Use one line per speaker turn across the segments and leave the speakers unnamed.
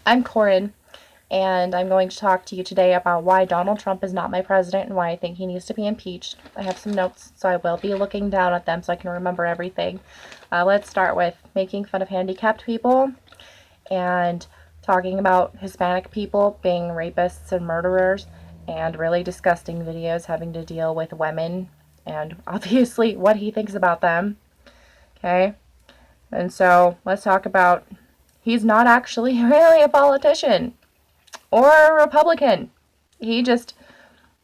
I'm Corin, and I'm going to talk to you today about why Donald Trump is not my president and why I think he needs to be impeached. I have some notes, so I will be looking down at them so I can remember everything. Let's start with making fun of handicapped people and talking about Hispanic people being rapists and murderers, and really disgusting videos having to deal with women and obviously what he thinks about them. Okay? And so let's talk about he's not actually really a politician or a Republican. He just,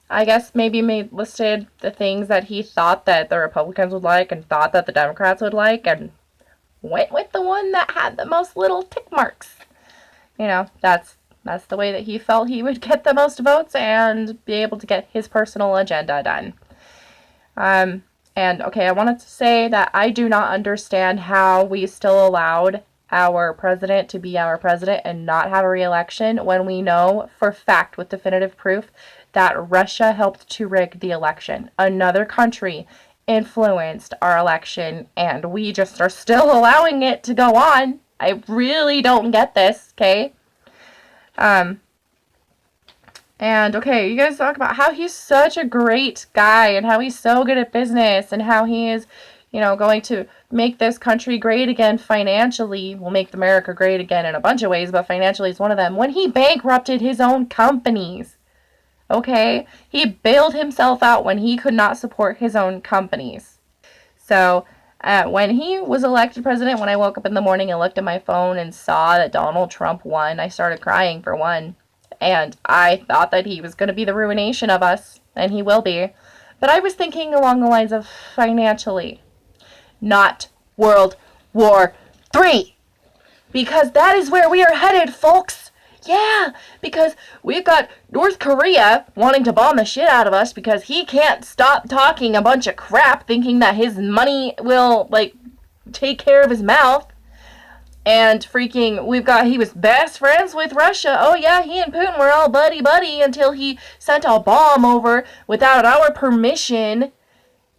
I guess, maybe listed the things that he thought that the Republicans would like and thought that the Democrats would like and went with the one that had the most little tick marks. You know, that's the way that he felt he would get the most votes and be able to get his personal agenda done. And okay, I wanted to say that I do not understand how we still allowed our president to be our president and not have a re-election when we know for fact with definitive proof that Russia helped to rig the election. Another country influenced our election and we just are still allowing it to go on. I really don't get this, okay? And okay, you guys talk about how he's such a great guy and how he's so good at business and how he is, going to make this country great again financially. Will make America great again in a bunch of ways, but financially is one of them. When he bankrupted his own companies, okay? He bailed himself out when he could not support his own companies. So, when he was elected president, when I woke up in the morning and looked at my phone and saw that Donald Trump won, I started crying for one. And I thought that he was going to be the ruination of us, and he will be. But I was thinking along the lines of financially, not World War III. Because that is where we are headed, folks. Yeah, because we've got North Korea wanting to bomb the shit out of us because he can't stop talking a bunch of crap thinking that his money will, take care of his mouth. And freaking, he was best friends with Russia. Oh yeah, he and Putin were all buddy-buddy until he sent a bomb over without our permission,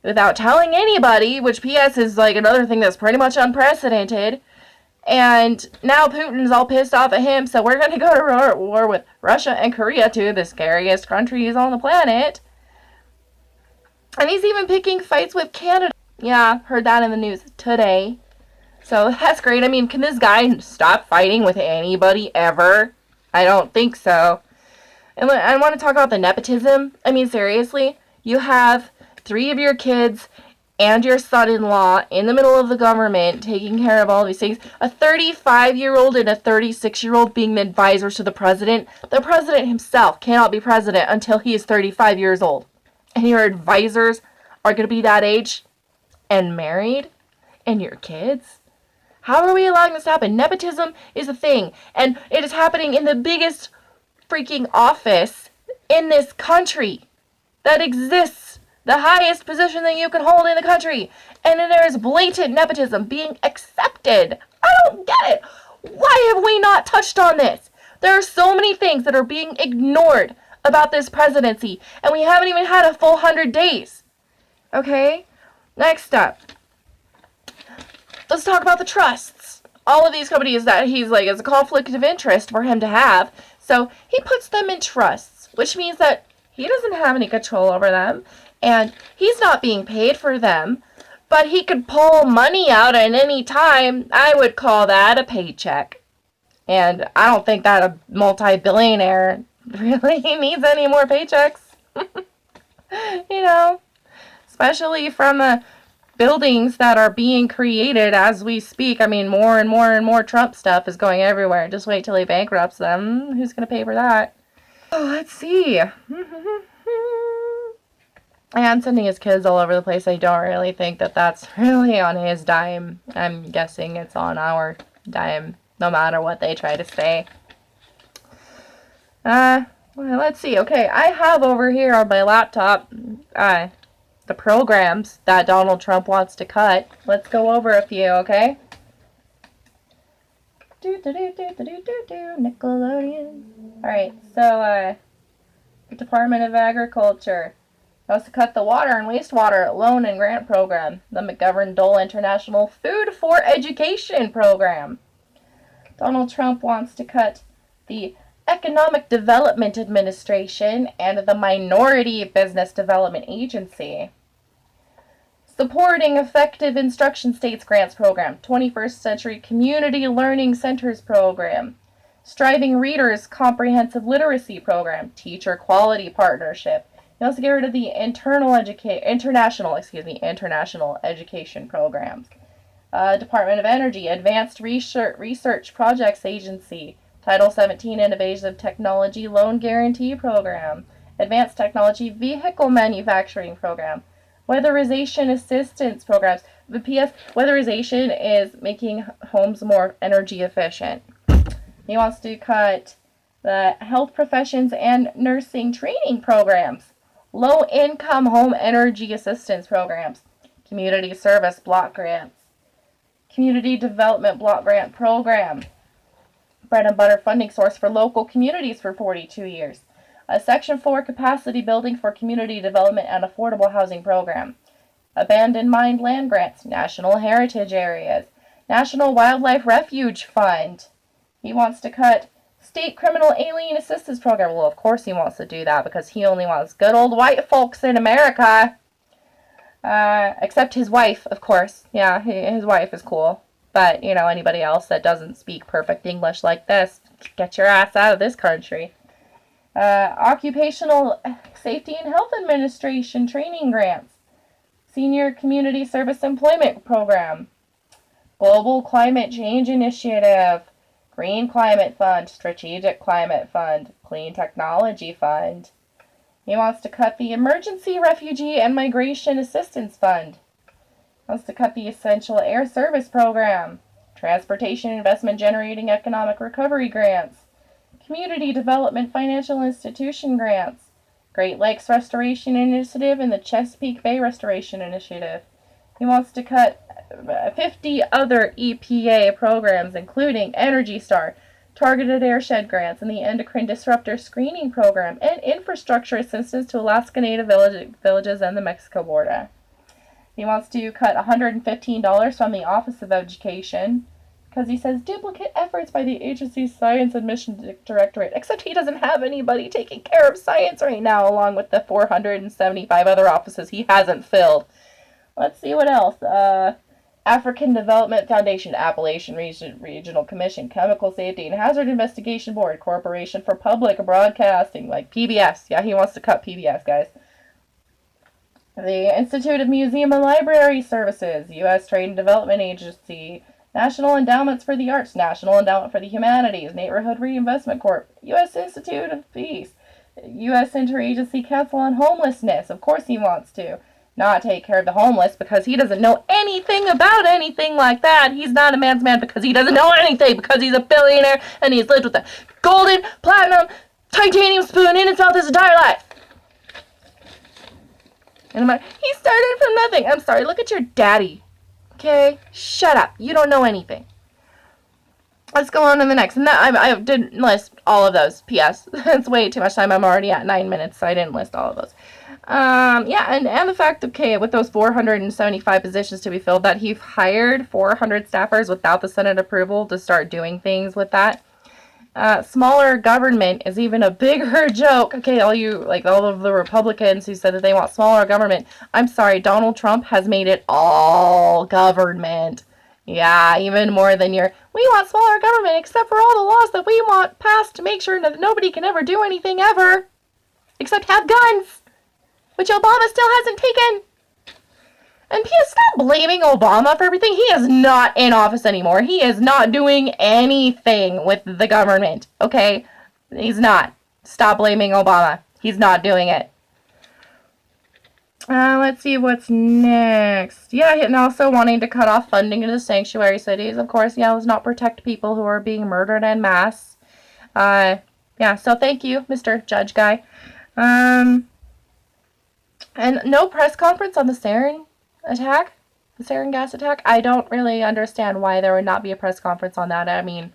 without telling anybody, which P.S. is another thing that's pretty much unprecedented. And now Putin's all pissed off at him, so we're gonna go to war with Russia and Korea, two of the scariest countries on the planet. And he's even picking fights with Canada. Yeah, heard that in the news today. So that's great. I mean, can this guy stop fighting with anybody ever? I don't think so. And I want to talk about the nepotism. I mean, seriously, you have 3 of your kids and your son-in-law in the middle of the government taking care of all these things. A 35-year-old and a 36-year-old being the advisors to the president. The president himself cannot be president until he is 35 years old. And your advisors are going to be that age and married? And your kids? How are we allowing this to happen? Nepotism is a thing, and it is happening in the biggest freaking office in this country that exists, the highest position that you can hold in the country, and then there is blatant nepotism being accepted. I don't get it. Why have we not touched on this? There are so many things that are being ignored about this presidency, and we haven't even had a full 100 days. Okay? Next up. Let's talk about the trusts. All of these companies that he's it's a conflict of interest for him to have. So he puts them in trusts, which means that he doesn't have any control over them. And he's not being paid for them. But he could pull money out at any time. I would call that a paycheck. And I don't think that a multi-billionaire really needs any more paychecks. Especially from the buildings that are being created as we speak. I mean, more and more and more Trump stuff is going everywhere. Just wait till he bankrupts them. Who's going to pay for that? Oh, let's see. And sending his kids all over the place. I don't really think that that's really on his dime. I'm guessing it's on our dime, no matter what they try to say. Well, let's see. Okay, I have over here on my laptop, the programs that Donald Trump wants to cut. Let's go over a few, okay? Nickelodeon. Alright, so, Department of Agriculture wants to cut the water and wastewater loan and grant program. The McGovern-Dole International Food for Education program. Donald Trump wants to cut the Economic Development Administration, and the Minority Business Development Agency. Supporting Effective Instruction States Grants Program, 21st Century Community Learning Centers Program, Striving Readers Comprehensive Literacy Program, Teacher Quality Partnership. He wants to get rid of the international education programs. Department of Energy, Advanced Research Projects Agency, Title 17 Innovative Technology Loan Guarantee Program, Advanced Technology Vehicle Manufacturing Program, Weatherization Assistance Programs. The PS, weatherization is making homes more energy efficient. He wants to cut the health professions and nursing training programs, low-income home energy assistance programs, community service block grants, community development block grant program, bread and butter funding source for local communities for 42 years, a Section 4 capacity building for community development and affordable housing program, abandoned mine land grants, national heritage areas, National Wildlife Refuge Fund. He wants to cut state criminal alien assistance program. Well, of course he wants to do that because he only wants good old white folks in America. Except his wife, of course. Yeah, his wife is cool. But, anybody else that doesn't speak perfect English like this, get your ass out of this country. Occupational Safety and Health Administration training grants, Senior Community Service Employment Program, Global Climate Change Initiative, Green Climate Fund, Strategic Climate Fund, Clean Technology Fund. He wants to cut the Emergency Refugee and Migration Assistance Fund. He wants to cut the Essential Air Service Program, Transportation Investment Generating Economic Recovery Grants, Community Development Financial Institution Grants, Great Lakes Restoration Initiative, and the Chesapeake Bay Restoration Initiative. He wants to cut 50 other EPA programs, including Energy Star, Targeted Airshed Grants, and the Endocrine Disruptor Screening Program, and infrastructure assistance to Alaska Native villages and the Mexico border. He wants to cut $115 from the Office of Education, because he says duplicate efforts by the agency's Science Admission Directorate, except he doesn't have anybody taking care of science right now, along with the 475 other offices he hasn't filled. Let's see what else. African Development Foundation, Appalachian Regional Commission, Chemical Safety and Hazard Investigation Board, Corporation for Public Broadcasting, like PBS. Yeah, he wants to cut PBS, guys. The Institute of Museum and Library Services, U.S. Trade and Development Agency, National Endowments for the Arts, National Endowment for the Humanities, Neighborhood Reinvestment Corp, U.S. Institute of Peace, U.S. Interagency Council on Homelessness. Of course he wants to not take care of the homeless because he doesn't know anything about anything like that. He's not a man's man because he doesn't know anything, because he's a billionaire and he's lived with a golden, platinum, titanium spoon in his mouth his entire life. And I'm like, he started from nothing. I'm sorry, look at your daddy. Okay? Shut up. You don't know anything. Let's go on to the next. And that, I didn't list all of those. P.S. It's way too much time. I'm already at 9 minutes, so I didn't list all of those. Yeah, and the fact, okay, with those 475 positions to be filled, that he hired 400 staffers without the Senate approval to start doing things with that. Smaller government is even a bigger joke. Okay, all of the Republicans who said that they want smaller government. I'm sorry, Donald Trump has made it all government. Yeah, even more than we want smaller government, except for all the laws that we want passed to make sure that nobody can ever do anything ever, except have guns, which Obama still hasn't taken. And P.S. stop blaming Obama for everything. He is not in office anymore. He is not doing anything with the government, okay? He's not. Stop blaming Obama. He's not doing it. Let's see what's next. Yeah, and also wanting to cut off funding to the sanctuary cities. Of course, yeah, let's not protect people who are being murdered en masse. Yeah, so thank you, Mr. Judge Guy. And no press conference on the sarin attack, the sarin gas attack. I don't really understand why there would not be a press conference on that. I mean,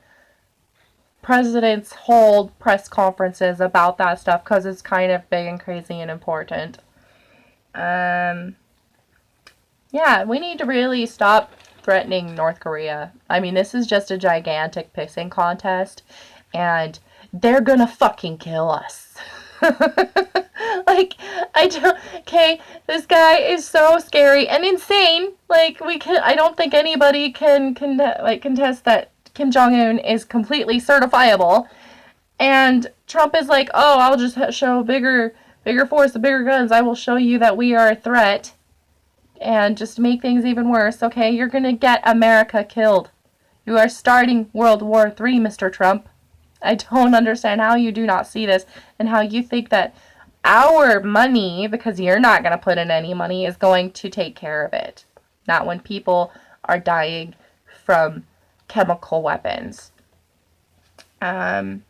presidents hold press conferences about that stuff because it's kind of big and crazy and important. Yeah, we need to really stop threatening North Korea. I mean, this is just a gigantic pissing contest, and they're gonna fucking kill us. Like, I don't, okay, this guy is so scary and insane. Like, I don't think anybody can contest that Kim Jong-un is completely certifiable. And Trump is like, oh, I'll just show bigger force, the bigger guns. I will show you that we are a threat. And just make things even worse. Okay, you're gonna get America killed. You are starting World War III, Mr. Trump. I don't understand how you do not see this and how you think that our money, because you're not going to put in any money, is going to take care of it. Not when people are dying from chemical weapons. And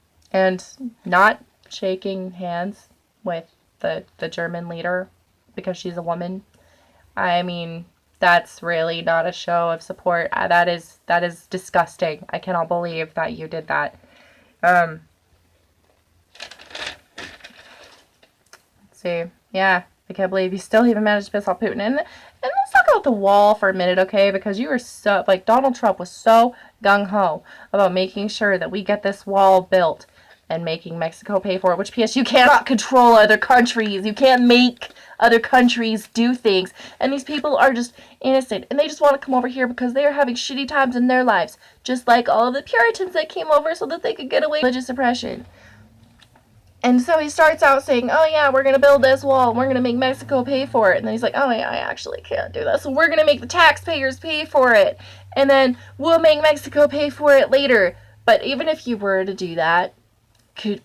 not shaking hands with the German leader because she's a woman. I mean, that's really not a show of support. That is disgusting. I cannot believe that you did that. Let's see. Yeah, I can't believe you still even managed to piss off Putin. And let's talk about the wall for a minute, okay? Because you were so, like, Donald Trump was so gung-ho about making sure that we get this wall built and making Mexico pay for it, which, P.S., you cannot control other countries. You can't make other countries do things. And these people are just innocent. And they just want to come over here because they are having shitty times in their lives. Just like all of the Puritans that came over so that they could get away with religious oppression. And so he starts out saying, oh yeah, we're going to build this wall. We're going to make Mexico pay for it. And then he's like, oh yeah, I actually can't do that. So we're going to make the taxpayers pay for it. And then we'll make Mexico pay for it later. But even if you were to do that,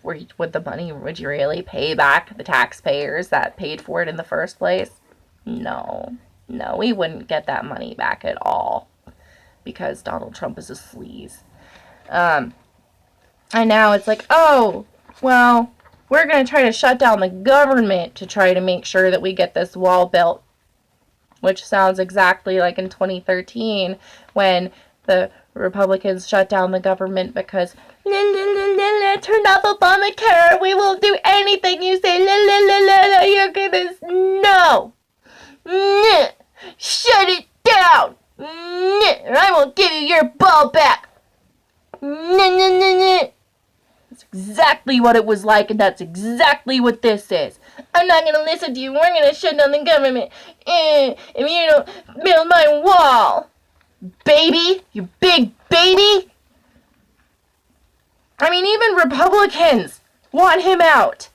would you really pay back the taxpayers that paid for it in the first place? No, we wouldn't get that money back at all because Donald Trump is a sleaze. And now it's like, oh, well, we're going to try to shut down the government to try to make sure that we get this wall built, which sounds exactly like in 2013 when the Republicans shut down the government because turn off Obamacare. We will do anything you say. You're gonna no. Shut it down. Or I will give you your ball back. That's exactly what it was like, and that's exactly what this is. I'm not gonna listen to you. We're gonna shut down the government if you don't build my wall. Baby, you big baby. I mean, even Republicans want him out.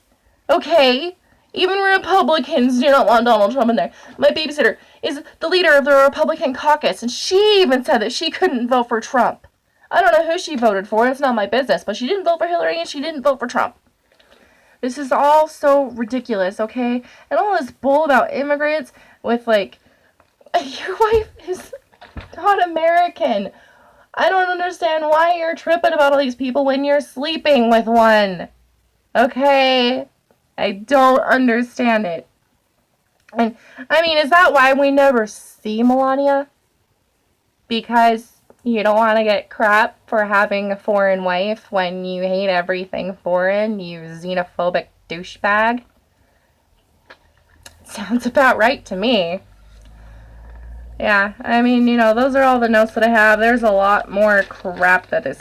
Okay? Even Republicans do not want Donald Trump in there. My babysitter is the leader of the Republican caucus, and she even said that she couldn't vote for Trump. I don't know who she voted for. It's not my business. But she didn't vote for Hillary, and she didn't vote for Trump. This is all so ridiculous, okay? And all this bull about immigrants with, like, your wife is not American. I don't understand why you're tripping about all these people when you're sleeping with one. Okay? I don't understand it. And, I mean, is that why we never see Melania? Because you don't want to get crap for having a foreign wife when you hate everything foreign, you xenophobic douchebag? Sounds about right to me. Yeah, I mean, you know, those are all the notes that I have. There's a lot more crap that this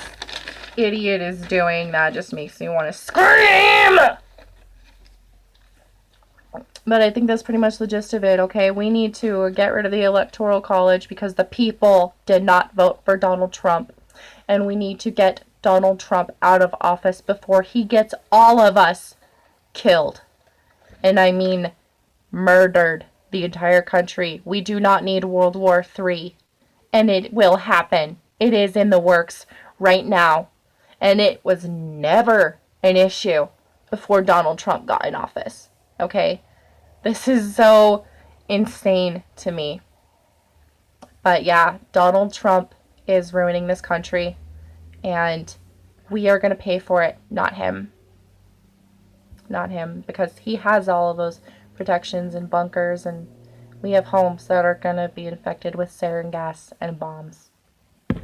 idiot is doing that just makes me want to scream! But I think that's pretty much the gist of it, okay? We need to get rid of the Electoral College because the people did not vote for Donald Trump. And we need to get Donald Trump out of office before he gets all of us killed. And I mean murdered. The entire country. We do not need World War III. And it will happen. It is in the works right now. And it was never an issue before Donald Trump got in office. Okay? This is so insane to me. But yeah, Donald Trump is ruining this country. And we are going to pay for it, not him. Not him. Because he has all of those protections and bunkers, and we have homes that are going to be infected with sarin gas and bombs.